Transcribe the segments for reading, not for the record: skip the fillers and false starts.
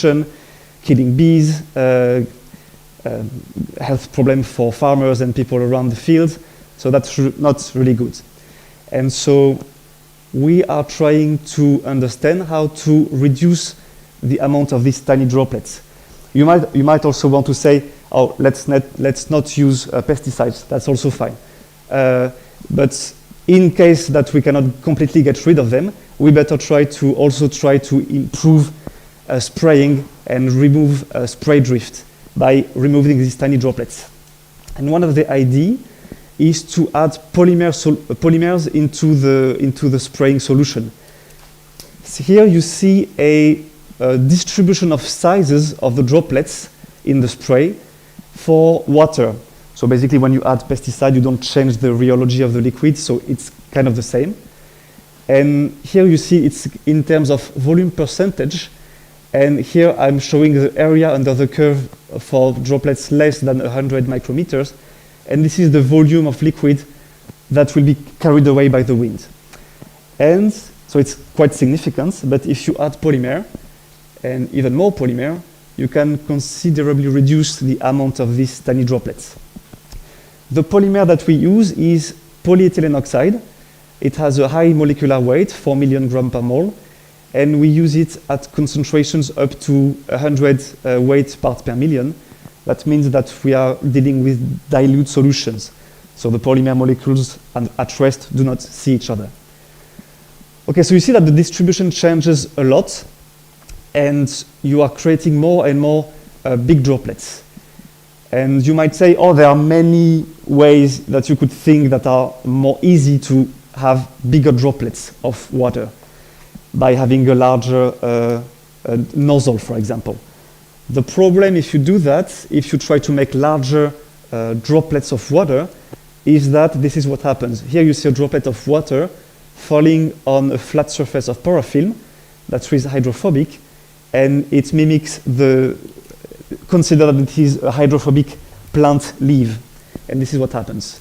pollution, killing bees, health problem for farmers and people around the fields. So that's not really good. And so we are trying to understand how to reduce the amount of these tiny droplets. You might also want to say, oh, let's not use pesticides. That's also fine. But in case that we cannot completely get rid of them, we better try to improve spraying and remove spray drift by removing these tiny droplets. And one of the ideas is to add polymers into the spraying solution. So here you see a distribution of sizes of the droplets in the spray for water. So basically when you add pesticide, you don't change the rheology of the liquid, so it's kind of the same. And here you see it's in terms of volume percentage, and here I'm showing the area under the curve for droplets less than 100 micrometers, and this is the volume of liquid that will be carried away by the wind. And so it's quite significant, but if you add polymer, and even more polymer, you can considerably reduce the amount of these tiny droplets. The polymer that we use is polyethylene oxide. It has a high molecular weight, 4 million grams per mole, and we use it at concentrations up to 100 weight parts per million. That means that we are dealing with dilute solutions. So the polymer molecules at rest do not see each other. Okay, so you see that the distribution changes a lot, and you are creating more and more big droplets. And you might say, oh, there are many ways that you could think that are more easy to have bigger droplets of water by having a larger nozzle, for example. The problem if you do that, if you try to make larger droplets of water, is that this is what happens. Here you see a droplet of water falling on a flat surface of parafilm that is hydrophobic, and it mimics consider that it is a hydrophobic plant leaf, and this is what happens.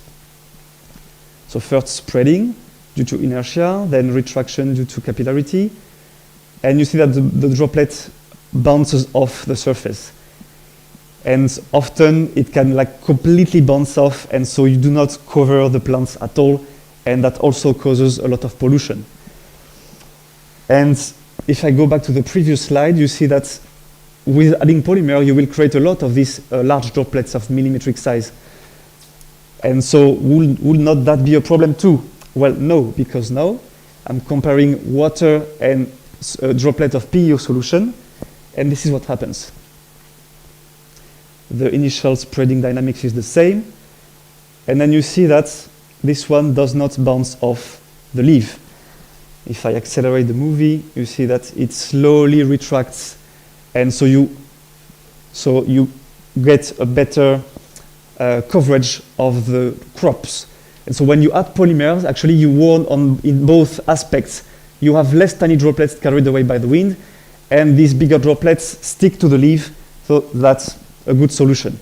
So first spreading due to inertia, then retraction due to capillarity, and you see that the droplet bounces off the surface. And often it can completely bounce off, and so you do not cover the plants at all, and that also causes a lot of pollution. And if I go back to the previous slide, you see that with adding polymer, you will create a lot of these large droplets of millimetric size. And so will not that be a problem too? Well, no, because now I'm comparing water and a droplet of PEO solution, and this is what happens. The initial spreading dynamics is the same, and then you see that this one does not bounce off the leaf. If I accelerate the movie, you see that it slowly retracts, and so you get a better coverage of the crops. And so when you add polymers, actually you won in both aspects. You have less tiny droplets carried away by the wind, and these bigger droplets stick to the leaf, so that's a good solution.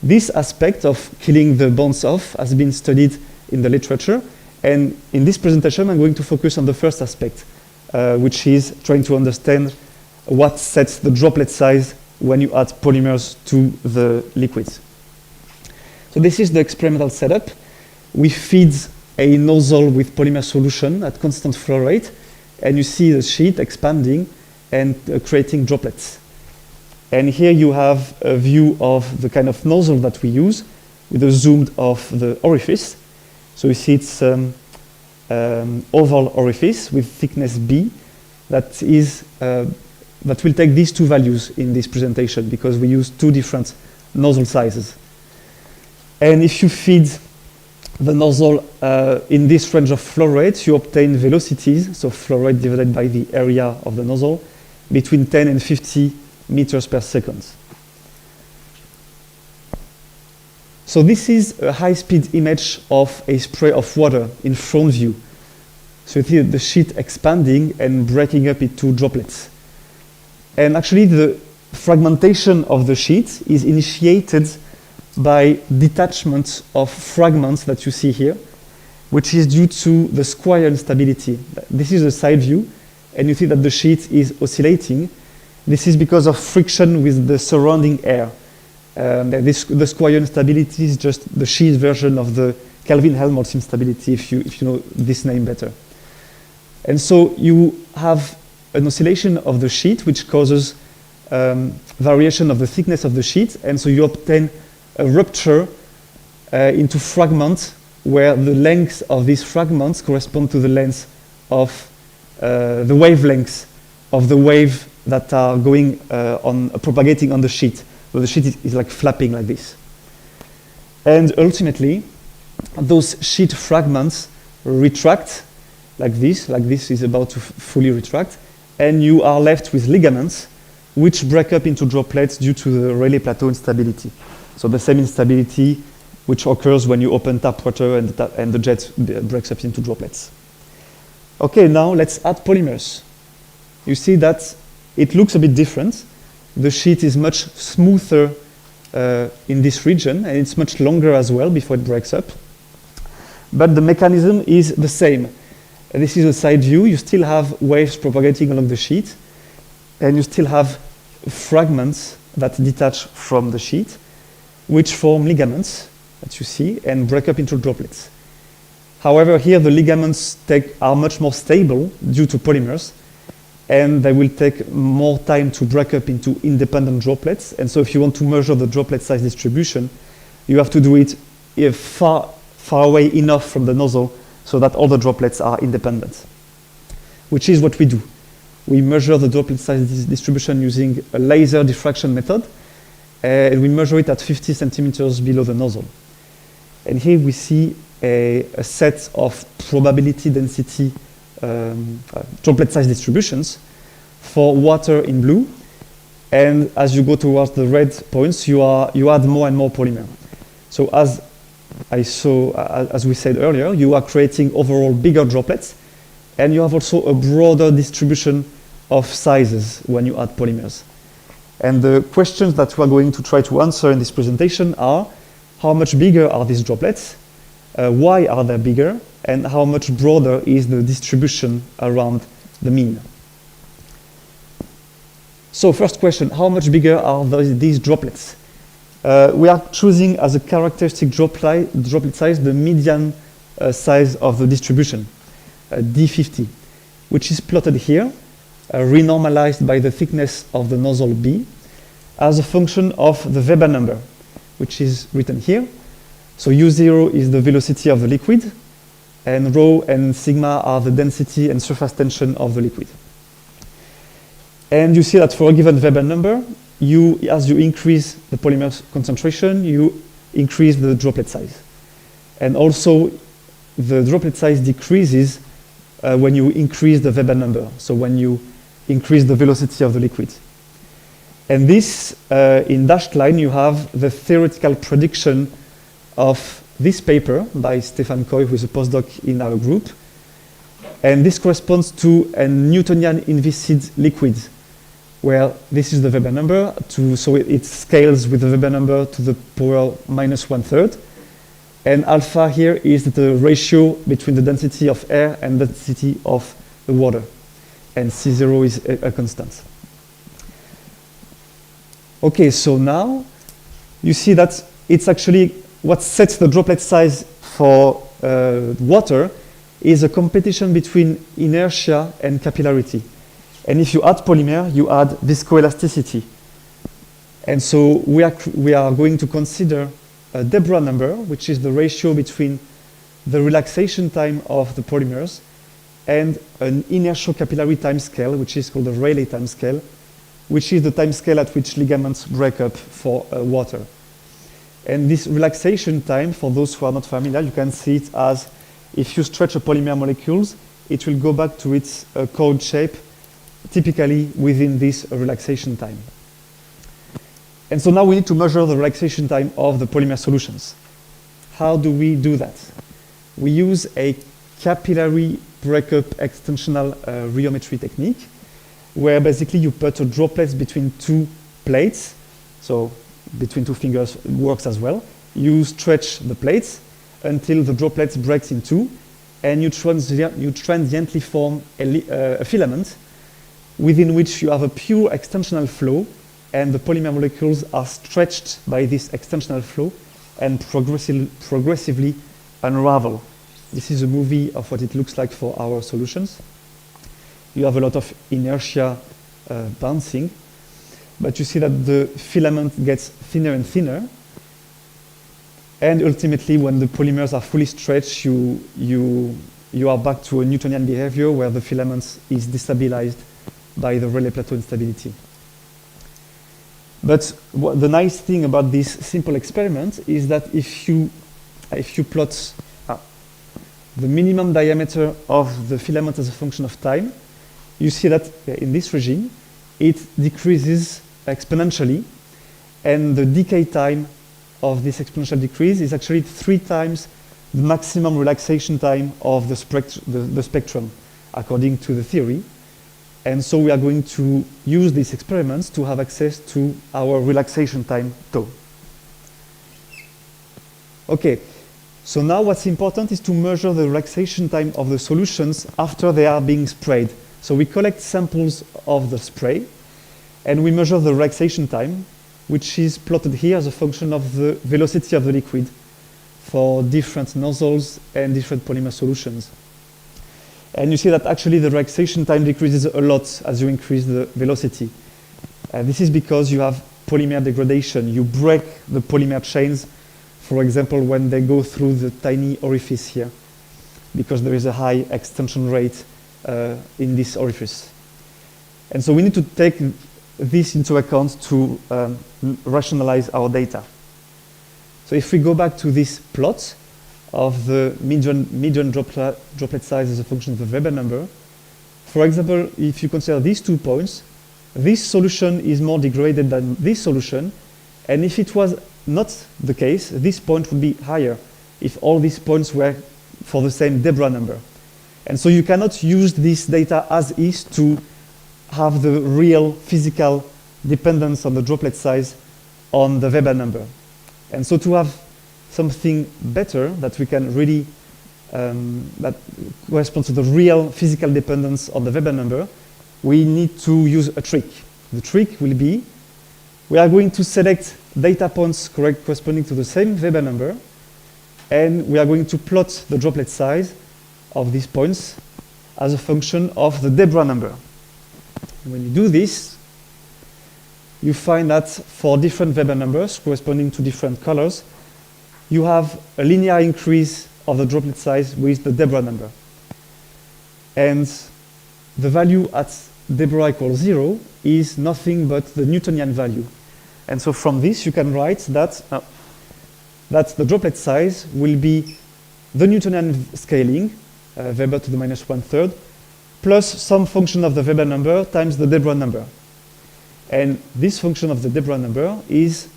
This aspect of killing the bounce off has been studied in the literature, and in this presentation I'm going to focus on the first aspect, which is trying to understand what sets the droplet size when you add polymers to the liquids. So this is the experimental setup. We feed a nozzle with polymer solution at constant flow rate, and you see the sheet expanding and creating droplets. And here you have a view of the kind of nozzle that we use with a zoomed of the orifice. So you see it's oval orifice with thickness B that will take these two values in this presentation because we use two different nozzle sizes. And if you feed the nozzle in this range of flow rates, you obtain velocities, so flow rate divided by the area of the nozzle, between 10 and 50 meters per second. So this is a high-speed image of a spray of water in front view. So you see the sheet expanding and breaking up into droplets. And actually the fragmentation of the sheet is initiated by detachment of fragments that you see here, which is due to the square instability. This is a side view, and you see that the sheet is oscillating This is because of friction with the surrounding air. The square instability is just the sheet version of the Kelvin-Helmholtz instability, if you know this name better. And so you have an oscillation of the sheet, which causes variation of the thickness of the sheet, and so you obtain a rupture into fragments where the length of these fragments correspond to the length of the wavelengths of the wave that are going propagating on the sheet. So the sheet is like flapping like this. And ultimately, those sheet fragments retract like this is about to fully retract, and you are left with ligaments which break up into droplets due to the Rayleigh plateau instability. So the same instability which occurs when you open tap water and the jet breaks up into droplets. Okay, now let's add polymers. You see that it looks a bit different. The sheet is much smoother in this region, and it's much longer as well before it breaks up. But the mechanism is the same. This is a side view. You still have waves propagating along the sheet, and you still have fragments that detach from the sheet, which form ligaments that you see and break up into droplets. However, here the ligaments are much more stable due to polymers, and they will take more time to break up into independent droplets. And so if you want to measure the droplet size distribution, you have to do it far away enough from the nozzle so that all the droplets are independent, which is what we do. We measure the droplet size distribution using a laser diffraction method, and we measure it at 50 centimeters below the nozzle. And here we see a set of probability density droplet size distributions for water in blue, and as you go towards the red points, you add more and more polymer. So as we said earlier, you are creating overall bigger droplets, and you have also a broader distribution of sizes when you add polymers. And the questions that we are going to try to answer in this presentation are: how much bigger are these droplets? Why are they bigger? And how much broader is the distribution around the mean? So first question, how much bigger are these droplets? We are choosing as a characteristic droplet size the median size of the distribution, D50, which is plotted here, renormalized by the thickness of the nozzle B as a function of the Weber number, which is written here. So U0 is the velocity of the liquid, and rho and sigma are the density and surface tension of the liquid. And you see that for a given Weber number, as you increase the polymer concentration, you increase the droplet size. And also, the droplet size decreases when you increase the Weber number, so when you increase the velocity of the liquid. And this, in dashed line, you have the theoretical prediction of this paper by Stefan Coy, who is a postdoc in our group. And this corresponds to a Newtonian inviscid liquid, where this is the Weber number, so it scales with the Weber number to the power minus 1/3. And alpha here is the ratio between the density of air and the density of the water. And C0 is a constant. Okay, so now you see that it's actually what sets the droplet size for water is a competition between inertia and capillarity. And if you add polymer, you add viscoelasticity. And so we are going to consider a debra number, which is the ratio between the relaxation time of the polymers and an inertial capillary time scale, which is called the Rayleigh time scale, which is the time scale at which ligaments break up for water. And this relaxation time, for those who are not familiar, you can see it as if you stretch a polymer molecules, it will go back to its chord shape, typically within this relaxation time. And so now we need to measure the relaxation time of the polymer solutions. How do we do that? We use a capillary breakup extensional rheometry technique, where basically you put droplets between two plates, so between two fingers works as well. You stretch the plates until the droplets breaks in two, and you transiently form a filament, within which you have a pure extensional flow, and the polymer molecules are stretched by this extensional flow and progressively unravel. This is a movie of what it looks like for our solutions. You have a lot of inertia bouncing, but you see that the filament gets thinner and thinner, and ultimately when the polymers are fully stretched, you are back to a Newtonian behavior where the filament is destabilized by the Rayleigh plateau instability. But the nice thing about this simple experiment is that if you plot the minimum diameter of the filament as a function of time, you see that in this regime, it decreases exponentially, and the decay time of this exponential decrease is actually 3 times the maximum relaxation time of the spectrum, according to the theory. And so we are going to use these experiments to have access to our relaxation time tau. Okay, so now what's important is to measure the relaxation time of the solutions after they are being sprayed. So we collect samples of the spray, and we measure the relaxation time, which is plotted here as a function of the velocity of the liquid for different nozzles and different polymer solutions. And you see that actually the relaxation time decreases a lot as you increase the velocity. This is because you have polymer degradation. You break the polymer chains, for example, when they go through the tiny orifice here, because there is a high extension rate in this orifice. And so we need to take this into account to rationalize our data. So if we go back to this plot of the median droplet size as a function of the Weber number, for example, if you consider these 2 points, this solution is more degraded than this solution, and if it was not the case, this point would be higher if all these points were for the same debra number. And so you cannot use this data as is to have the real physical dependence on the droplet size on the Weber number. And so to have something better that we can really, that corresponds to the real physical dependence on the Weber number, we need to use a trick. The trick will be, we are going to select data points corresponding to the same Weber number, and we are going to plot the droplet size of these points as a function of the debra number. When you do this, you find that for different Weber numbers corresponding to different colors, you have a linear increase of the droplet size with the debra number. And the value at debra equals 0 is nothing but the Newtonian value. And so from this, you can write that, that the droplet size will be the Newtonian scaling, Weber to the minus 1/3, plus some function of the Weber number times the debra number. And this function of the debra number is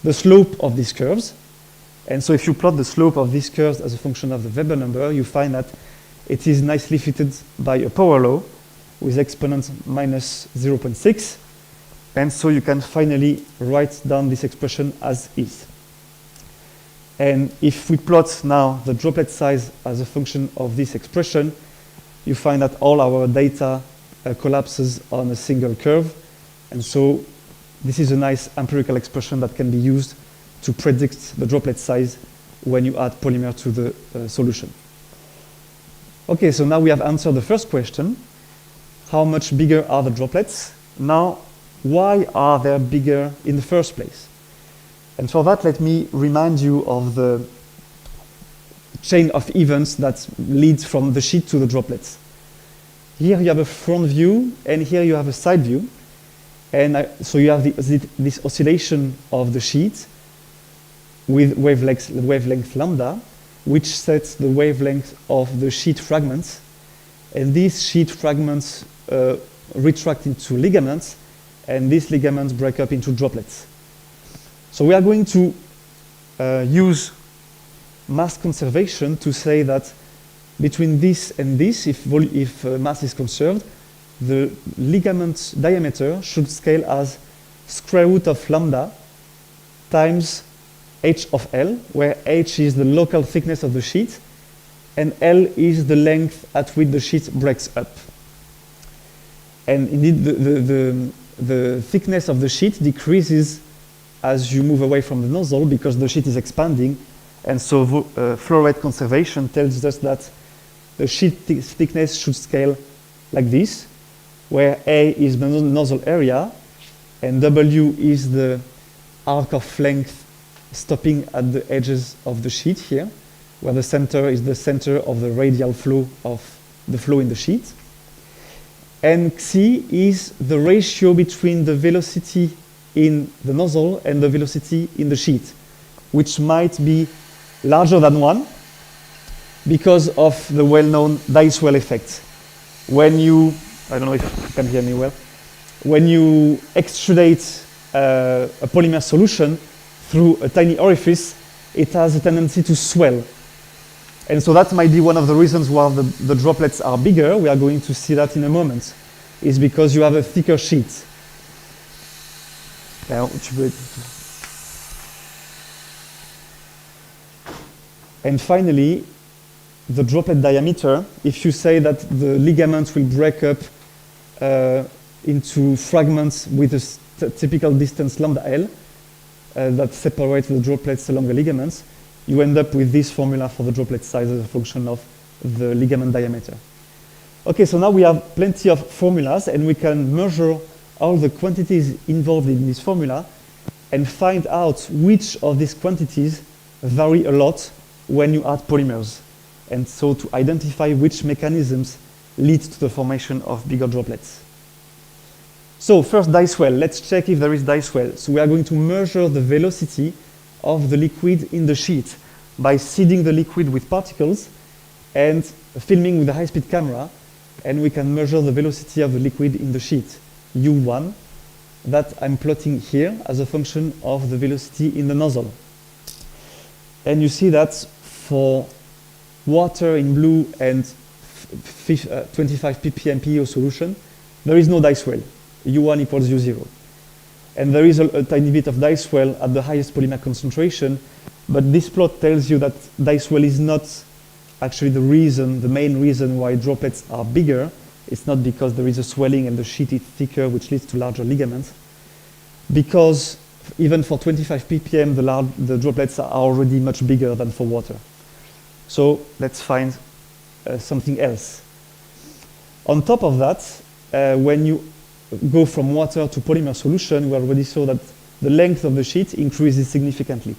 the slope of these curves. And so if you plot the slope of these curves as a function of the Weber number, you find that it is nicely fitted by a power law with exponent minus 0.6. And so you can finally write down this expression as is. And if we plot now the droplet size as a function of this expression, you find that all our data collapses on a single curve. And so this is a nice empirical expression that can be used to predict the droplet size when you add polymer to the solution. Okay, so now we have answered the first question. How much bigger are the droplets? Now, why are they bigger in the first place? And for that, let me remind you of the chain of events that leads from the sheet to the droplets. Here you have a front view, and here you have a side view. And so you have this oscillation of the sheet with wavelength lambda, which sets the wavelength of the sheet fragments. And these sheet fragments retract into ligaments, and these ligaments break up into droplets. So we are going to use mass conservation to say that between this and this, if mass is conserved, the ligament diameter should scale as square root of lambda times h of L, where h is the local thickness of the sheet, and L is the length at which the sheet breaks up. And indeed, the thickness of the sheet decreases as you move away from the nozzle because the sheet is expanding. And so flow rate conservation tells us that the sheet thickness should scale like this, where A is the nozzle area, and W is the arc of length stopping at the edges of the sheet here, where the center is the center of the radial flow of the flow in the sheet. And Xi is the ratio between the velocity in the nozzle and the velocity in the sheet, which might be larger than 1 because of the well-known Dicewell effect. When you, I don't know if you can hear me well, when you extrudate a polymer solution through a tiny orifice, it has a tendency to swell. And so that might be one of the reasons why the droplets are bigger. We are going to see that in a moment. Is because you have a thicker sheet. And finally, the droplet diameter, if you say that the ligament will break up into fragments with a typical distance lambda L that separates the droplets along the ligaments, you end up with this formula for the droplet size as a function of the ligament diameter. Okay, so now we have plenty of formulas and we can measure all the quantities involved in this formula and find out which of these quantities vary a lot when you add polymers. And so to identify which mechanisms lead to the formation of bigger droplets. So first, Dicewell. Let's check if there is Dicewell. So we are going to measure the velocity of the liquid in the sheet by seeding the liquid with particles and filming with a high-speed camera, and we can measure the velocity of the liquid in the sheet, U1, that I'm plotting here as a function of the velocity in the nozzle. And you see that for water in blue and 25 ppm PEO solution, there is no Dicewell. U1 equals U0. And there is a tiny bit of Dicewell at the highest polymer concentration, but this plot tells you that Dicewell is not actually the main reason why droplets are bigger. It's not because there is a swelling and the sheet is thicker, which leads to larger ligaments. Because even for 25 ppm, the droplets are already much bigger than for water. So let's find something else. On top of that, when you go from water to polymer solution, we already saw that the length of the sheet increases significantly.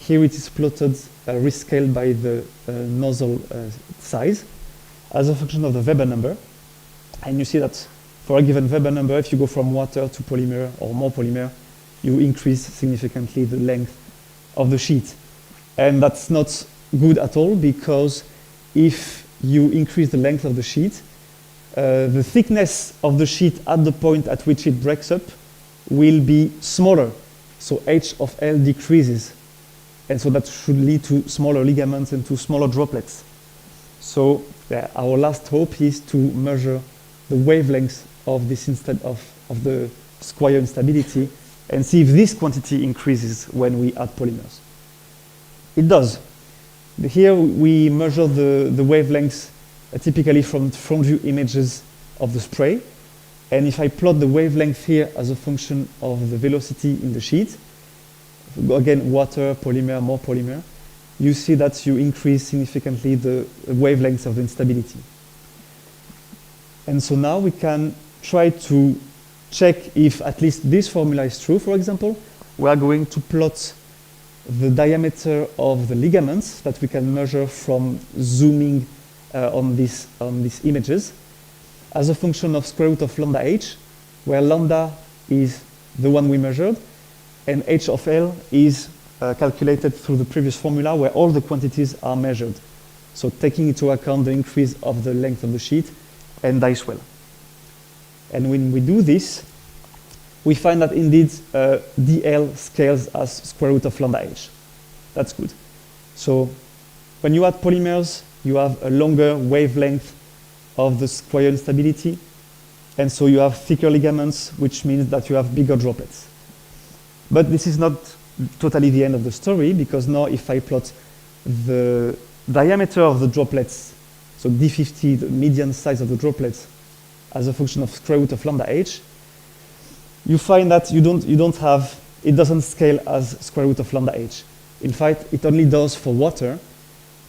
Here it is plotted, rescaled by the nozzle size as a function of the Weber number. And you see that for a given Weber number, if you go from water to polymer or more polymer, you increase significantly the length of the sheet. And that's not good at all, because if you increase the length of the sheet, the thickness of the sheet at the point at which it breaks up will be smaller. So H of L decreases. And so that should lead to smaller ligaments and to smaller droplets. So our last hope is to measure the wavelength of this of the square instability and see if this quantity increases when we add polymers. It does. Here we measure the wavelengths typically from front view images of the spray. And if I plot the wavelength here as a function of the velocity in the sheet, again, water, polymer, more polymer, you see that you increase significantly the wavelengths of the instability. And so now we can try to check if at least this formula is true. For example, we are going to plot the diameter of the ligaments that we can measure from zooming on these images as a function of square root of lambda h, where lambda is the one we measured, and h of L is calculated through the previous formula where all the quantities are measured. So taking into account the increase of the length of the sheet and Dicewell. And when we do this, we find that indeed dl scales as square root of lambda h. That's good. So when you add polymers, you have a longer wavelength of the square instability, and so you have thicker ligaments, which means that you have bigger droplets. But this is not totally the end of the story, because now if I plot the diameter of the droplets, so D50, the median size of the droplets, as a function of square root of lambda h, you find that it doesn't scale as square root of lambda h. In fact, it only does for water,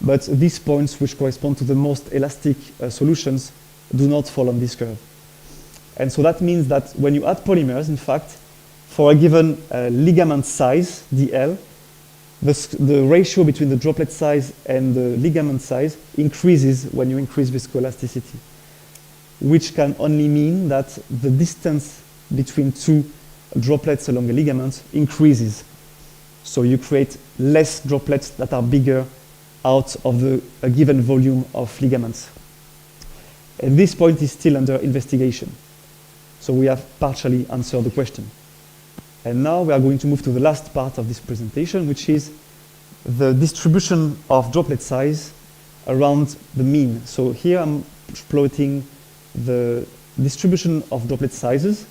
but these points, which correspond to the most elastic solutions, do not fall on this curve. And so that means that when you add polymers, in fact, for a given ligament size, dl, the ratio between the droplet size and the ligament size increases when you increase viscoelasticity, which can only mean that the distance between two droplets along a ligament increases. So you create less droplets that are bigger out of a given volume of ligaments. And this point is still under investigation. So we have partially answered the question. And now we are going to move to the last part of this presentation, which is the distribution of droplet size around the mean. So here I'm plotting the distribution of droplet sizes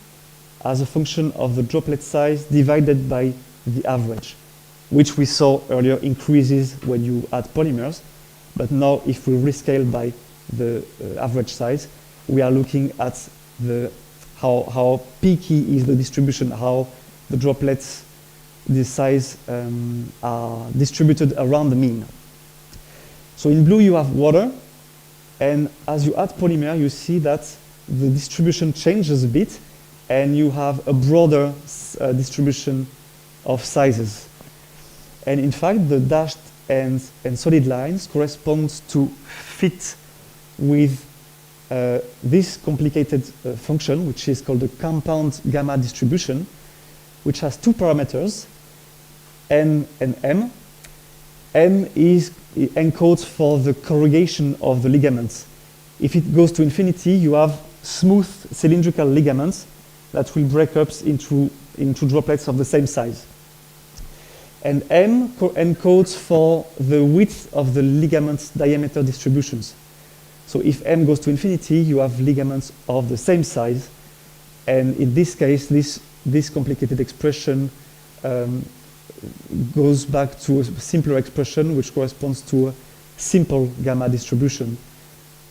as a function of the droplet size divided by the average, which we saw earlier increases when you add polymers. But now if we rescale by the average size, we are looking at how peaky is the distribution, how the droplets, the size are distributed around the mean. So in blue you have water, and as you add polymer, you see that the distribution changes a bit, and you have a broader distribution of sizes. And in fact, the dashed and solid lines correspond to fit with this complicated function, which is called the compound gamma distribution, which has two parameters, n and m. M encodes for the corrugation of the ligaments. If it goes to infinity, you have smooth cylindrical ligaments that will break up into droplets of the same size. And m encodes for the width of the ligament's diameter distributions. So if m goes to infinity, you have ligaments of the same size. And in this case, this complicated expression goes back to a simpler expression, which corresponds to a simple gamma distribution,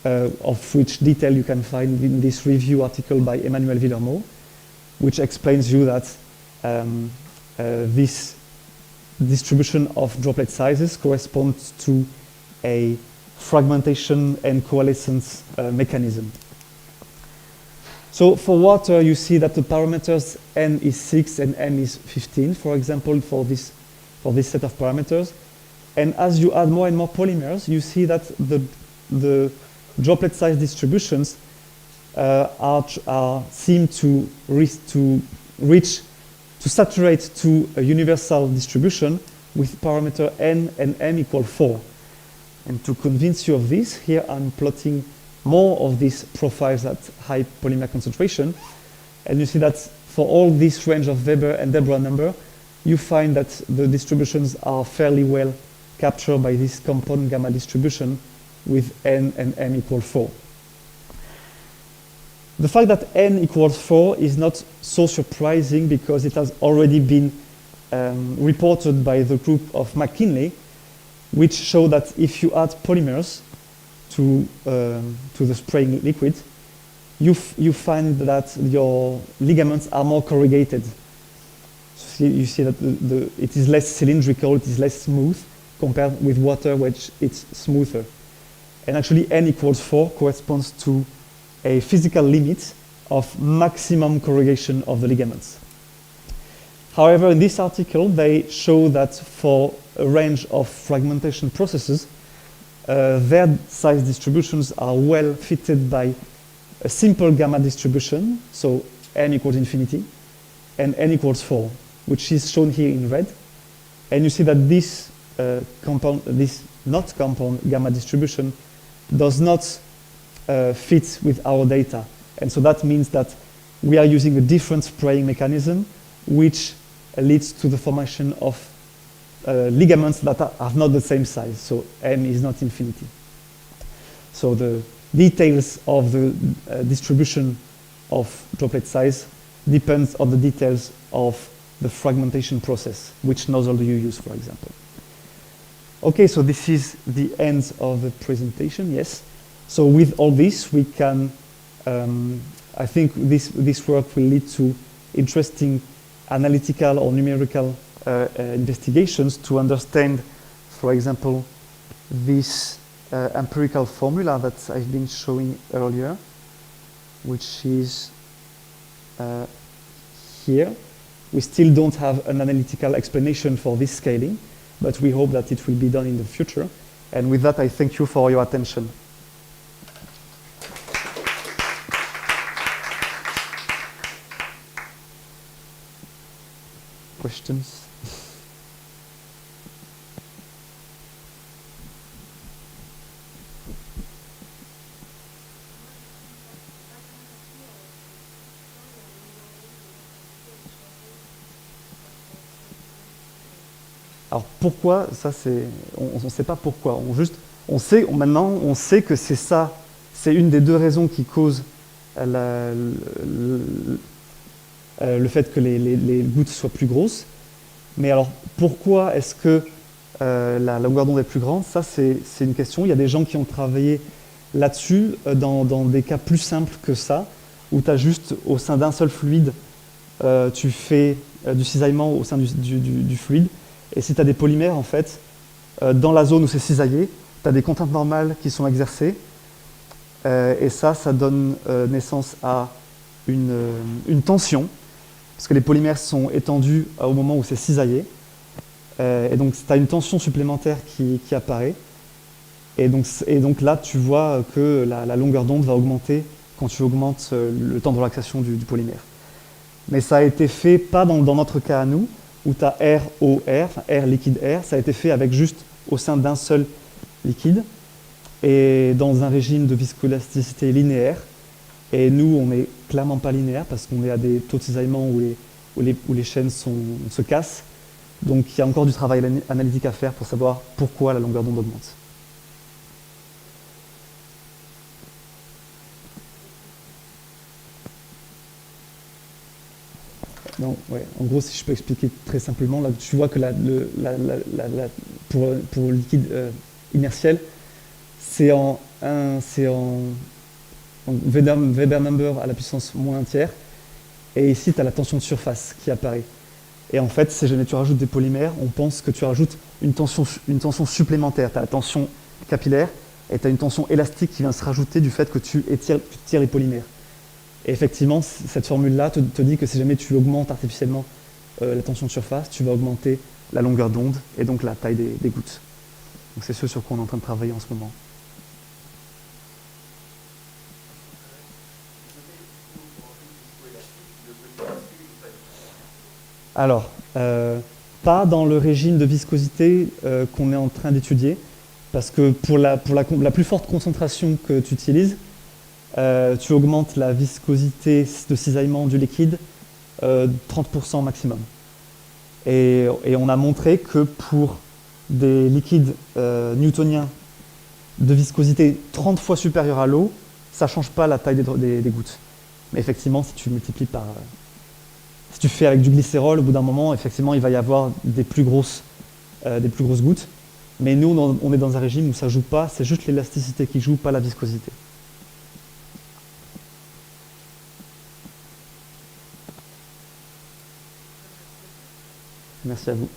of which detail you can find in this review article by Emmanuel Villermoz, which explains you that this distribution of droplet sizes corresponds to a fragmentation and coalescence mechanism. So for water, you see that the parameters n is 6 and m is 15, for example, for this set of parameters. And as you add more and more polymers, you see that the droplet size distributions seem to saturate to a universal distribution with parameter n and m equal 4. And to convince you of this, here I'm plotting more of these profiles at high polymer concentration. And you see that for all this range of Weber and debra number, you find that the distributions are fairly well captured by this compound gamma distribution with n and m equal 4. The fact that n equals 4 is not so surprising because it has already been reported by the group of McKinley, which show that if you add polymers to the spraying liquid, you find that your ligaments are more corrugated. So you see that it is less cylindrical, it is less smooth compared with water, which it's smoother. And actually n equals 4 corresponds to a physical limit of maximum corrugation of the ligaments. However, in this article, they show that for a range of fragmentation processes, their size distributions are well fitted by a simple gamma distribution, so n equals infinity, and n equals 4, which is shown here in red. And you see that this not compound gamma distribution does not fit with our data. And so that means that we are using a different spraying mechanism, which leads to the formation of ligaments that are not the same size. So m is not infinity. So the details of the distribution of droplet size depends on the details of the fragmentation process. Which nozzle do you use, for example? Okay, so this is the end of the presentation, yes. So with all this, we can I think this work will lead to interesting analytical or numerical investigations to understand, for example, this empirical formula that I've been showing earlier, which is here. We still don't have an analytical explanation for this scaling, but we hope that it will be done in the future. And with that, I thank you for your attention. Questions? Alors pourquoi, ça c'est, on ne sait pas pourquoi, maintenant on sait que c'est ça, c'est une des deux raisons qui cause le fait que les gouttes soient plus grosses. Mais alors pourquoi est-ce que la longueur d'onde est plus grande? Ça c'est une question. Il y a des gens qui ont travaillé là-dessus dans des cas plus simples que ça, où tu as juste au sein d'un seul fluide, tu fais du cisaillement au sein du fluide. Et si tu as des polymères, en fait, dans la zone où c'est cisaillé, tu as des contraintes normales qui sont exercées. Et ça donne naissance à une tension, parce que les polymères sont étendus au moment où c'est cisaillé. Et donc, tu as une tension supplémentaire qui apparaît. Et donc là, tu vois que la longueur d'onde va augmenter quand tu augmentes le temps de relaxation du polymère. Mais ça a été fait, pas dans notre cas à nous, où tu as ROR, enfin R liquide R, ça a été fait avec juste au sein d'un seul liquide et dans un régime de viscoélasticité linéaire. Et nous, on n'est clairement pas linéaire parce qu'on est à des taux de cisaillement où les chaînes se cassent. Donc il y a encore du travail analytique à faire pour savoir pourquoi la longueur d'onde augmente. Non, ouais. En gros, si je peux expliquer très simplement, là, tu vois que pour le liquide inertiel, c'est en Weber number à la puissance moins un tiers. Et ici, tu as la tension de surface qui apparaît. Et en fait, si jamais tu rajoutes des polymères, on pense que tu rajoutes une tension supplémentaire. Tu as la tension capillaire et tu as une tension élastique qui vient se rajouter du fait que tu tires les polymères. Et effectivement, cette formule-là te dit que si jamais tu augmentes artificiellement la tension de surface, tu vas augmenter la longueur d'onde et donc la taille des gouttes. Donc c'est ce sur quoi on est en train de travailler en ce moment. Alors, pas dans le régime de viscosité qu'on est en train d'étudier, parce que pour la plus forte concentration que tu utilises, tu augmentes la viscosité de cisaillement du liquide 30% maximum. Et on a montré que pour des liquides newtoniens de viscosité 30 fois supérieure à l'eau, ça ne change pas la taille des gouttes. Mais effectivement, si tu multiplies par... si tu fais avec du glycérol, au bout d'un moment, effectivement, il va y avoir des plus grosses gouttes. Mais nous, on est dans un régime où ça ne joue pas, c'est juste l'élasticité qui joue, pas la viscosité. Merci à vous.